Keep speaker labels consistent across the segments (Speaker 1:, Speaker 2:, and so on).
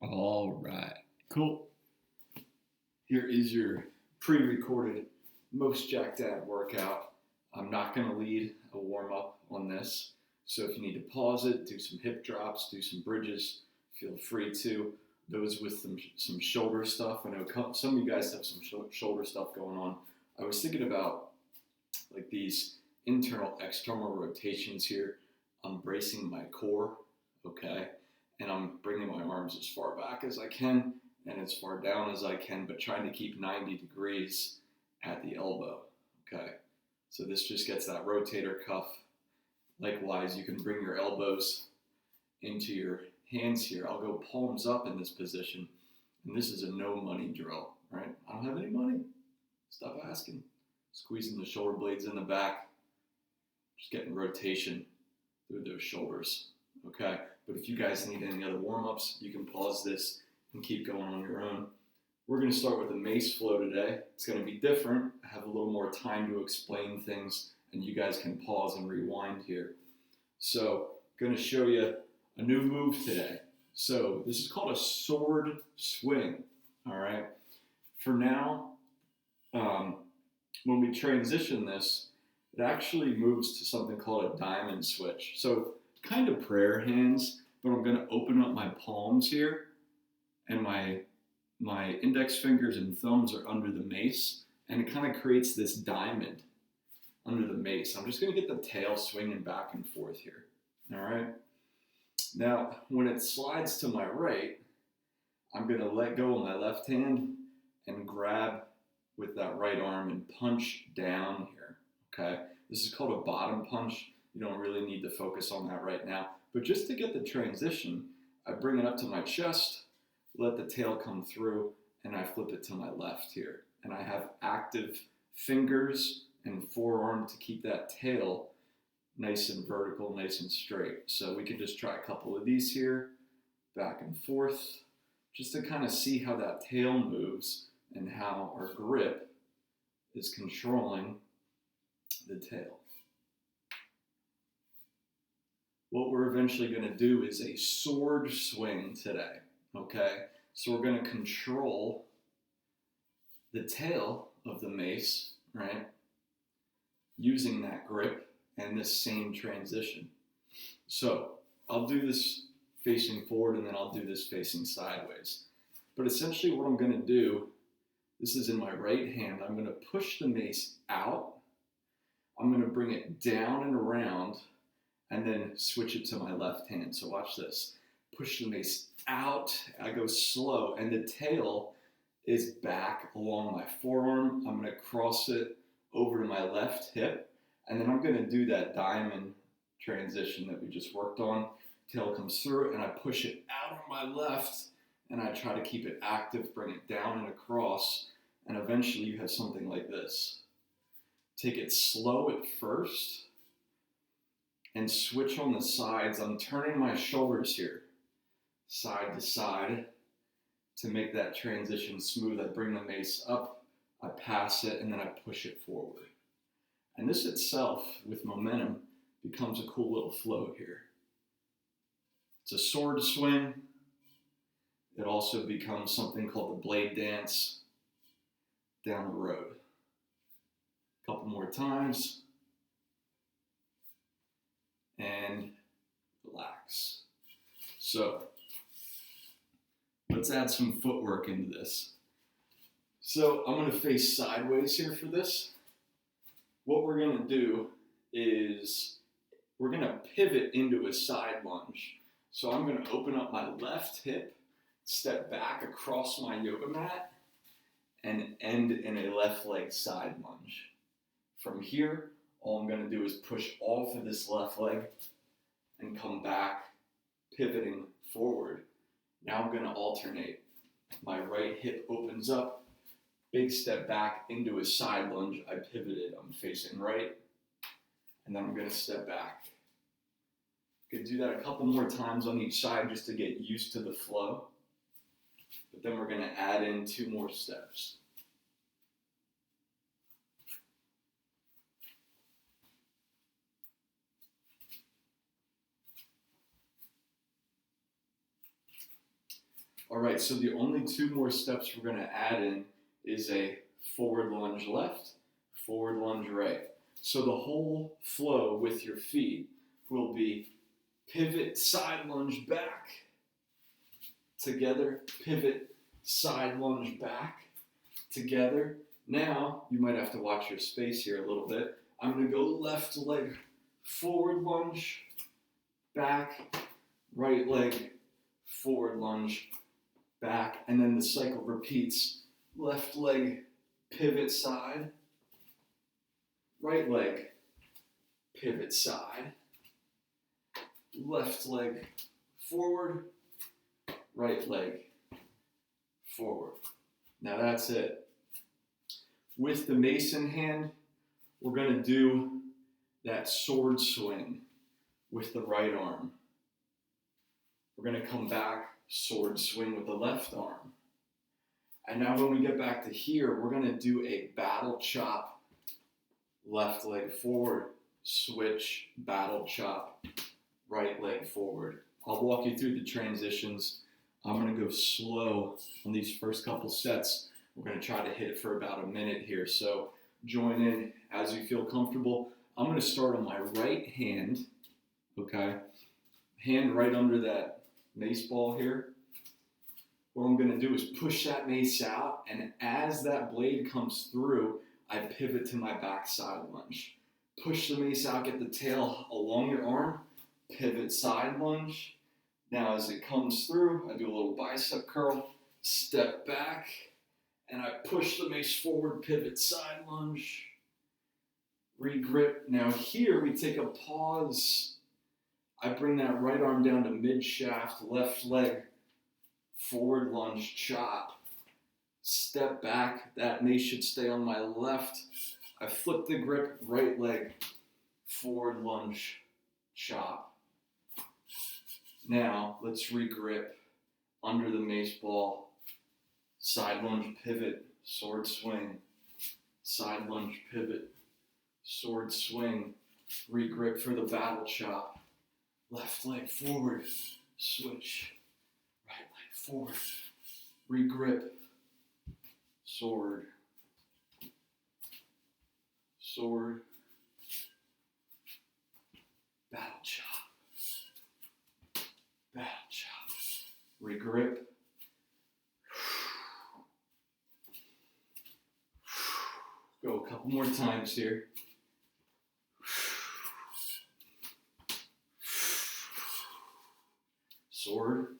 Speaker 1: All right.
Speaker 2: Cool. Here is your pre-recorded most jacked dad workout. I'm not going to lead a warm-up on this, so if you need to pause it, do some hip drops, do some bridges, feel free to. Those with some shoulder stuff, I know some of you guys have some shoulder stuff going on. I was thinking about like these internal external rotations here. I'm bracing my core, okay, and I'm bringing my arms as far back as I can and as far down as I can, but trying to keep 90 degrees at the elbow, okay? So this just gets that rotator cuff. Likewise, you can bring your elbows into your hands here. I'll go palms up in this position, and this is a no money drill, right? I don't have any money. Stop asking. Squeezing the shoulder blades in the back, just getting rotation through those shoulders, okay? But if you guys need any other warm-ups, you can pause this and keep going on your own. We're going to start with the Mace flow today. It's going to be different. I have a little more time to explain things, and you guys can pause and rewind here. So, going to show you a new move today. So, this is called a sword swing, all right? For now, when we transition this, it actually moves to something called a diamond switch. So, kind of prayer hands, but I'm going to open up my palms here, and my index fingers and thumbs are under the mace, and it kind of creates this diamond under the mace. I'm just going to get the tail swinging back and forth here, all right? Now, when it slides to my right, I'm going to let go of my left hand and grab with that right arm and punch down here, okay? This is called a bottom punch. You don't really need to focus on that right now, but just to get the transition, I bring it up to my chest, let the tail come through, and I flip it to my left here. And I have active fingers and forearm to keep that tail nice and vertical, nice and straight. So we can just try a couple of these here, back and forth, just to kind of see how that tail moves and how our grip is controlling the tail. What we're eventually going to do is a sword swing today, okay? So we're going to control the tail of the mace, right? Using that grip and this same transition. So I'll do this facing forward and then I'll do this facing sideways. But essentially what I'm going to do, this is in my right hand, I'm going to push the mace out, I'm going to bring it down and around, and then switch it to my left hand. So watch this. Push the mace out, I go slow, and the tail is back along my forearm. I'm going to cross it over to my left hip, and then I'm going to do that diamond transition that we just worked on. Tail comes through, and I push it out on my left, and I try to keep it active, bring it down and across, and eventually you have something like this. Take it slow at first, and switch on the sides. I'm turning my shoulders here, side to side, to make that transition smooth. I bring the mace up, I pass it, and then I push it forward. And this itself, with momentum, becomes a cool little flow here. It's a sword swing. It also becomes something called the blade dance down the road. A couple more times. And relax. So, let's add some footwork into this. So, I'm going to face sideways here for this. What we're going to do is we're going to pivot into a side lunge. So, I'm going to open up my left hip, step back across my yoga mat, and end in a left leg side lunge. From here, all I'm going to do is push off of this left leg and come back, pivoting forward. Now I'm going to alternate. My right hip opens up, big step back into a side lunge. I pivoted, I'm facing right, and then I'm going to step back. Could do that a couple more times on each side just to get used to the flow. But then we're going to add in 2 more steps. All right, so the only two more steps we're going to add in is a forward lunge left, forward lunge right. So the whole flow with your feet will be pivot, side lunge back, together, pivot, side lunge back, together. Now, you might have to watch your space here a little bit. I'm going to go left leg, forward lunge, back, right leg, forward lunge, back, and then the cycle repeats. Left leg, pivot side, right leg, pivot side, left leg, forward, right leg, forward. Now that's it. With the mace in hand, we're going to do that sword swing with the right arm. We're going to come back, sword swing with the left arm. And now when we get back to here, we're going to do a battle chop, left leg forward, switch, battle chop, right leg forward. I'll walk you through the transitions. I'm going to go slow on these first couple sets. We're going to try to hit it for about a minute here. So join in as you feel comfortable. I'm going to start on my right hand, okay? Hand right under that mace ball here. What I'm going to do is push that mace out, and as that blade comes through, I pivot to my backside lunge. Push the mace out, get the tail along your arm, pivot side lunge. Now as it comes through, I do a little bicep curl, step back, and I push the mace forward, pivot side lunge, regrip. Now here we take a pause. I bring that right arm down to mid shaft, left leg, forward lunge chop, step back, that mace should stay on my left. I flip the grip, right leg, forward lunge chop. Now let's regrip under the mace ball, side lunge pivot, sword swing, side lunge pivot, sword swing, regrip for the battle chop, left leg forward, switch, right leg forward, regrip, sword, sword, battle chop, battle chop, regrip, go a couple more times here. Sword,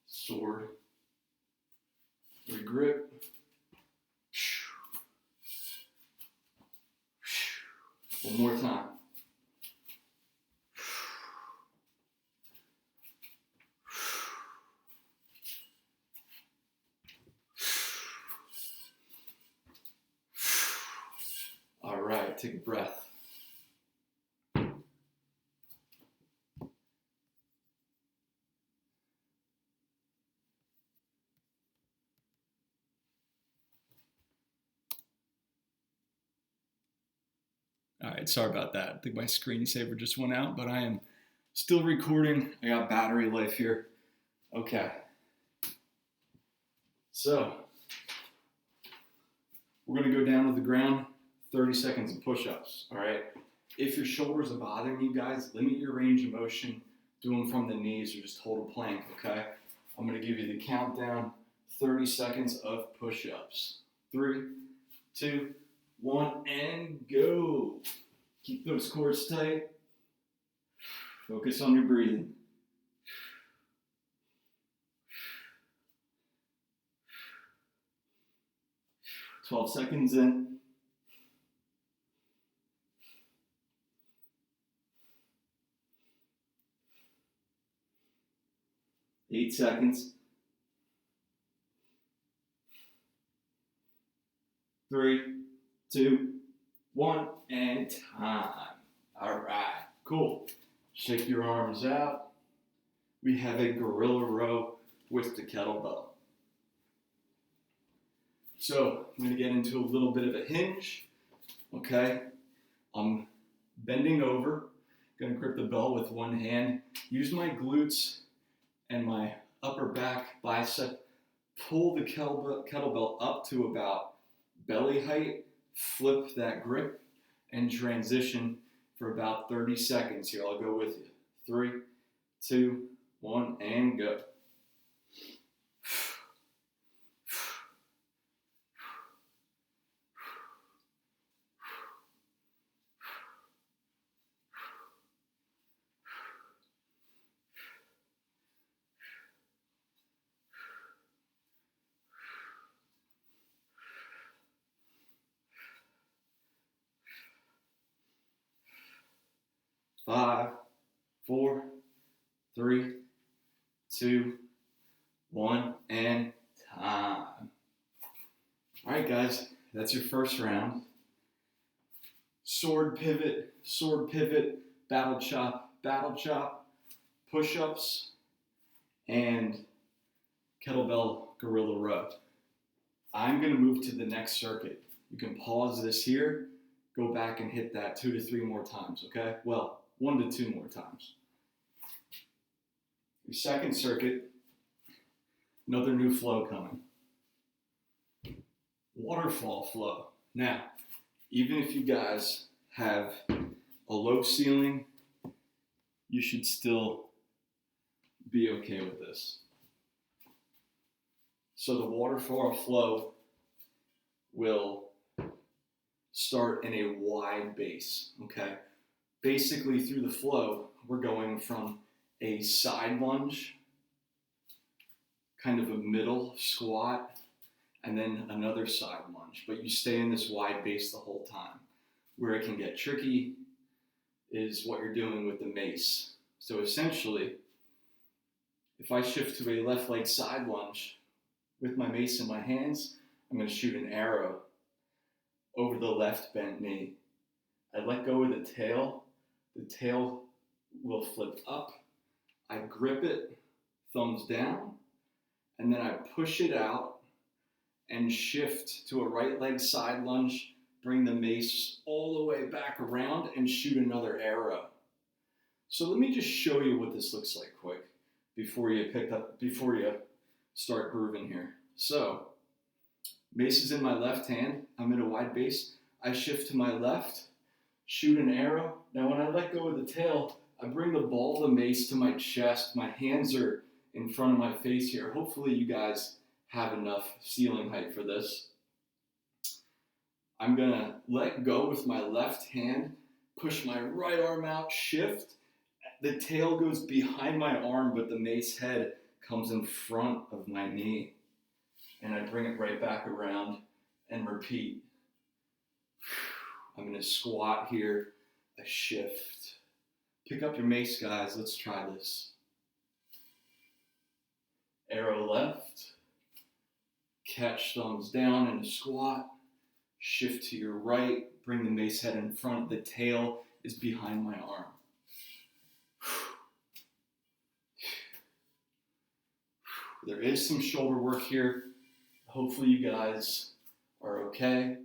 Speaker 2: sword, regrip, one more time. All right, take a breath. All right, sorry about that. I think my screensaver just went out, but I am still recording. I got battery life here. Okay. So, we're going to go down to the ground, 30 seconds of push-ups, all right? If your shoulders are bothering you guys, limit your range of motion. Do them from the knees or just hold a plank, okay? I'm going to give you the countdown, 30 seconds of push-ups. 3, 2, 1, and go. Keep those cores tight. Focus on your breathing. 12 seconds in. 8 seconds. 3, 2, 1, and time. All right, cool. Shake your arms out. We have a gorilla row with the kettlebell. So I'm going to get into a little bit of a hinge. Okay, I'm bending over. Going to grip the bell with one hand. Use my glutes and my upper back bicep. Pull the kettlebell up to about belly height, flip that grip, and transition for about 30 seconds here. I'll go with you. 3, 2, 1, and go. Five, 4, 3, 2, 1, and time. All right, guys, that's your first round. Sword pivot, battle chop, push-ups, and kettlebell gorilla row. I'm going to move to the next circuit. You can pause this here, go back and hit that 2 to 3 more times, okay? Well, 1 to 2 more times. Your second circuit, another new flow coming. Waterfall flow. Now, even if you guys have a low ceiling, you should still be okay with this. So the waterfall flow will start in a wide base, okay? Basically, through the flow, we're going from a side lunge, kind of a middle squat, and then another side lunge. But you stay in this wide base the whole time. Where it can get tricky is what you're doing with the mace. So essentially, if I shift to a left leg side lunge with my mace in my hands, I'm going to shoot an arrow over the left bent knee. I let go of the tail will flip up. I grip it, thumbs down, and then I push it out and shift to a right leg side lunge, bring the mace all the way back around and shoot another arrow. So let me just show you what this looks like quick before you start grooving here. So, mace is in my left hand, I'm in a wide base, I shift to my left, shoot an arrow. Now when I let go of the tail, I bring the ball of the mace to my chest. My hands are in front of my face here. Hopefully you guys have enough ceiling height for this. I'm gonna let go with my left hand, push my right arm out, shift. The tail goes behind my arm, but the mace head comes in front of my knee. And I bring it right back around and repeat. I'm gonna squat here, a shift. Pick up your mace, guys, let's try this. Arrow left, catch thumbs down in a squat, shift to your right, bring the mace head in front, the tail is behind my arm. There is some shoulder work here. Hopefully you guys are okay.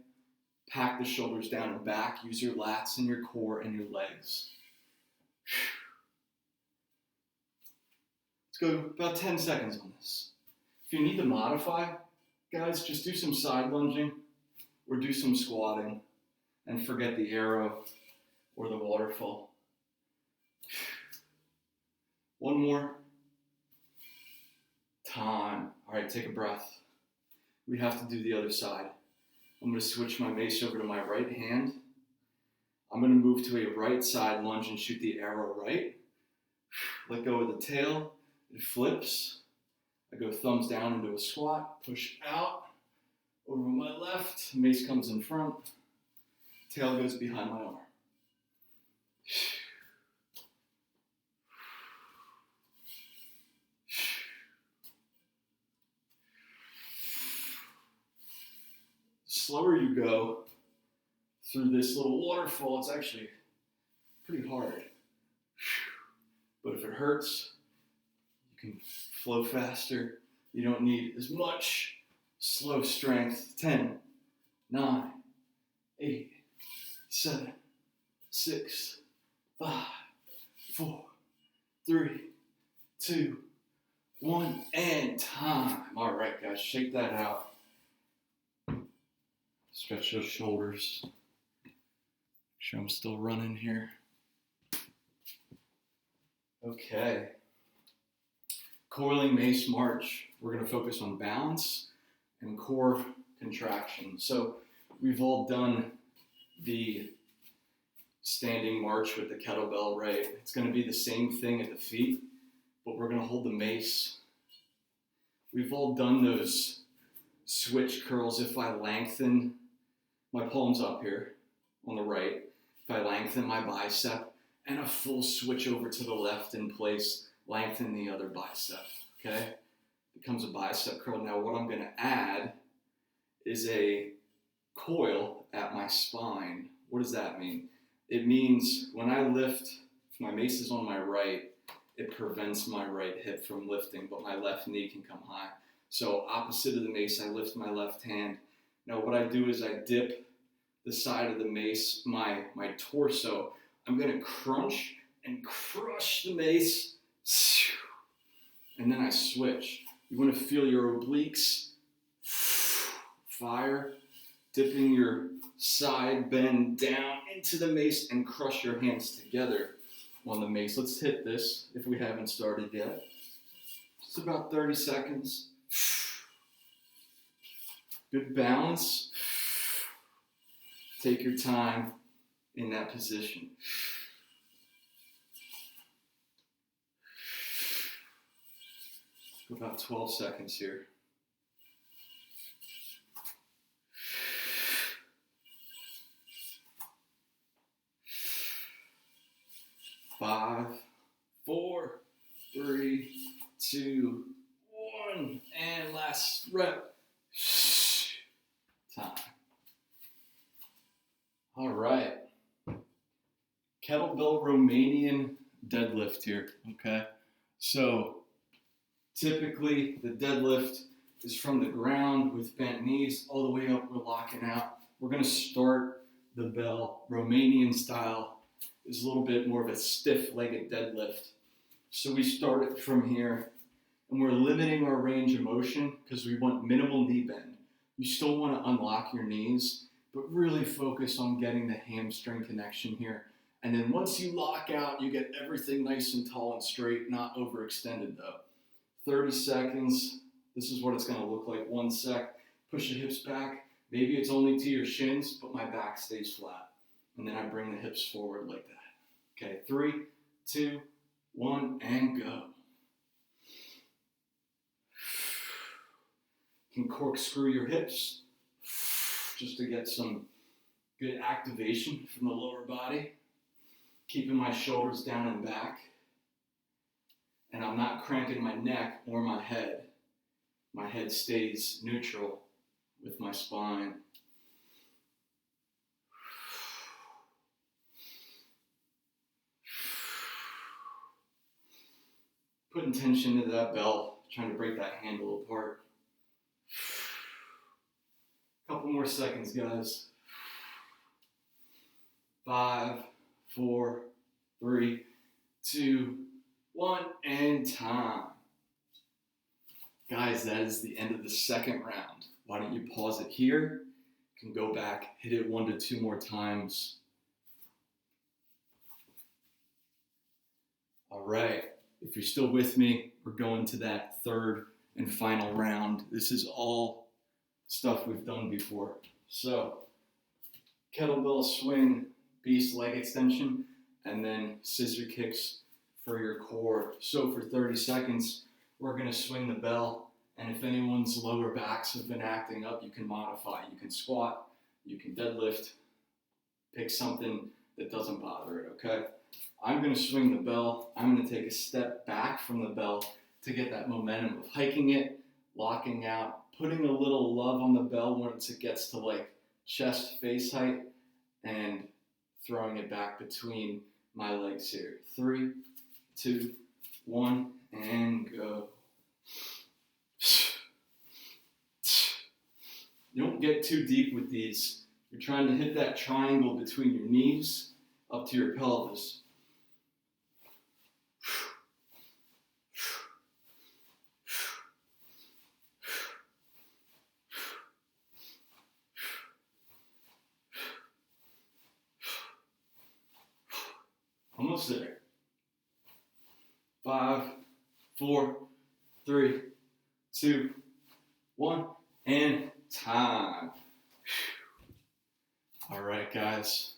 Speaker 2: Pack the shoulders down and back. Use your lats and your core and your legs. Let's go about 10 seconds on this. If you need to modify, guys, just do some side lunging or do some squatting and forget the arrow or the waterfall. One more. Time. All right, take a breath. We have to do the other side. I'm going to switch my mace over to my right hand. I'm going to move to a right side lunge and shoot the arrow right. Let go of the tail. It flips. I go thumbs down into a squat. Push out. Over my left. Mace comes in front. Tail goes behind my arm. Slower you go through this little waterfall, it's actually pretty hard. But if it hurts, you can flow faster. You don't need as much slow strength. 10, 9, 8, 7, 6, 5, 4, 3, 2, 1, and time. All right, guys, shake that out. Stretch those shoulders. Make sure I'm still running here. Okay. Coiling Mace March. We're going to focus on balance and core contraction. So we've all done the standing march with the kettlebell, right? It's going to be the same thing at the feet, but we're going to hold the mace. We've all done those switch curls. If I lengthen my palms up here on the right, if I lengthen my bicep, and a full switch over to the left in place, lengthen the other bicep, okay? Becomes a bicep curl. Now what I'm going to add is a coil at my spine. What does that mean? It means when I lift, if my mace is on my right, it prevents my right hip from lifting, but my left knee can come high. So opposite of the mace, I lift my left hand. Now what I do is I dip the side of the mace, my torso. I'm going to crunch and crush the mace, and then I switch. You want to feel your obliques fire, dipping your side bend down into the mace and crush your hands together on the mace. Let's hit this if we haven't started yet. Just about 30 seconds. Good balance. Take your time in that position. About 12 seconds here. 5, 4, 3, 2, 1, and last rep. Time. All right. Kettlebell Romanian deadlift here, okay? So typically the deadlift is from the ground with bent knees all the way up, we're locking out. We're gonna start the bell Romanian style. Is a little bit more of a stiff-legged deadlift. So we start it from here, and we're limiting our range of motion because we want minimal knee bend. You still want to unlock your knees, but really focus on getting the hamstring connection here. And then once you lock out, you get everything nice and tall and straight, not overextended though. 30 seconds. This is what it's going to look like. 1 sec. Push the hips back. Maybe it's only to your shins, but my back stays flat. And then I bring the hips forward like that. Okay, 3, 2, 1, and go. You can corkscrew your hips just to get some good activation from the lower body. Keeping my shoulders down and back. And I'm not cranking my neck or my head. My head stays neutral with my spine. Putting tension into that bell, trying to break that handle apart. Couple more seconds, guys. 5, 4, 3, 2, 1, and time. Guys, that is the end of the second round. Why don't you pause it here? You can go back, hit it 1 to 2 more times. All right. If you're still with me, we're going to that third and final round. This is all stuff we've done before. So, kettlebell swing, beast leg extension, and then scissor kicks for your core. So for 30 seconds, we're going to swing the bell, and if anyone's lower backs have been acting up, you can modify. You can squat, you can deadlift, pick something that doesn't bother it, okay? I'm going to swing the bell. I'm going to take a step back from the bell to get that momentum of hiking it, locking out, putting a little love on the bell once it gets to like chest face height, and throwing it back between my legs here. 3, 2, 1, and go. You don't get too deep with these. You're trying to hit that triangle between your knees up to your pelvis. Almost there. 5, 4, 3, 2, 1, and time. All right, guys.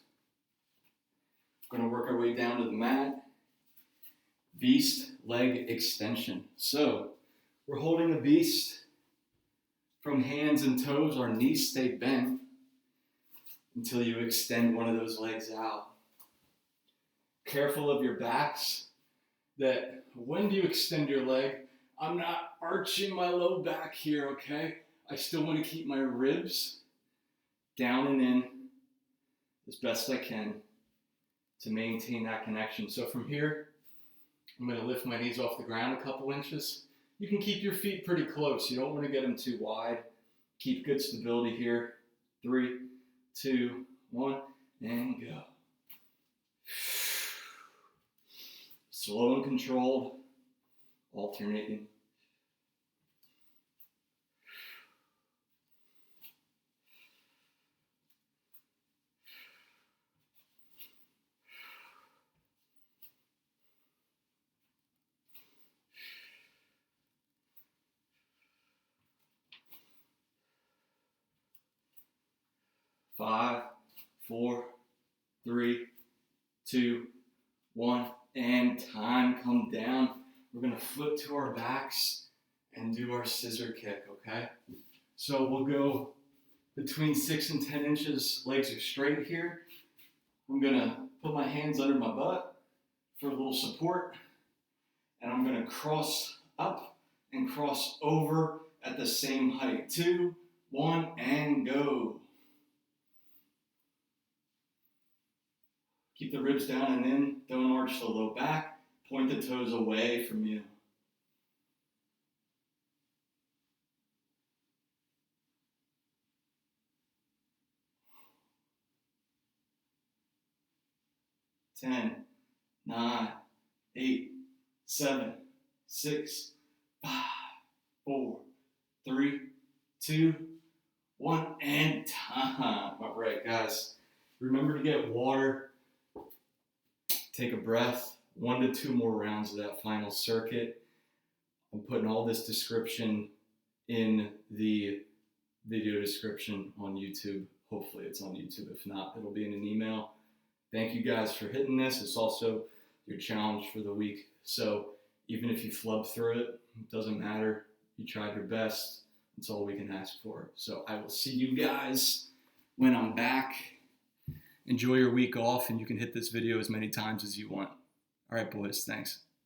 Speaker 2: We're going to work our way down to the mat. Beast leg extension. So we're holding a beast from hands and toes. Our knees stay bent until you extend one of those legs out. Careful of your backs, that when you extend your leg, I'm not arching my low back here, okay? I still want to keep my ribs down and in as best I can to maintain that connection. So from here, I'm going to lift my knees off the ground a couple inches. You can keep your feet pretty close. You don't want to get them too wide. Keep good stability here. 3, 2, 1, and go. Slow and controlled, alternating. Five, 4, 3, 2, 1, and time. Come down. We're going to flip to our backs and do our scissor kick, okay? So we'll go between 6 and 10 inches. Legs are straight here. I'm going to put my hands under my butt for a little support. And I'm going to cross up and cross over at the same height. 2, 1, and go. Keep the ribs down and in. Don't arch the low back. Point the toes away from you. Ten, 9, 8, 7, 6, 5, 4, 3, 2, 1, and time. All right, guys. Remember to get water. Take a breath. 1 to 2 more rounds of that final circuit. I'm putting all this description in the video description on YouTube. Hopefully it's on YouTube. If not, it'll be in an email. Thank you guys for hitting this. It's also your challenge for the week. So even if you flub through it, it doesn't matter. You tried your best. That's all we can ask for. So I will see you guys when I'm back. Enjoy your week off, and you can hit this video as many times as you want. All right, boys, thanks.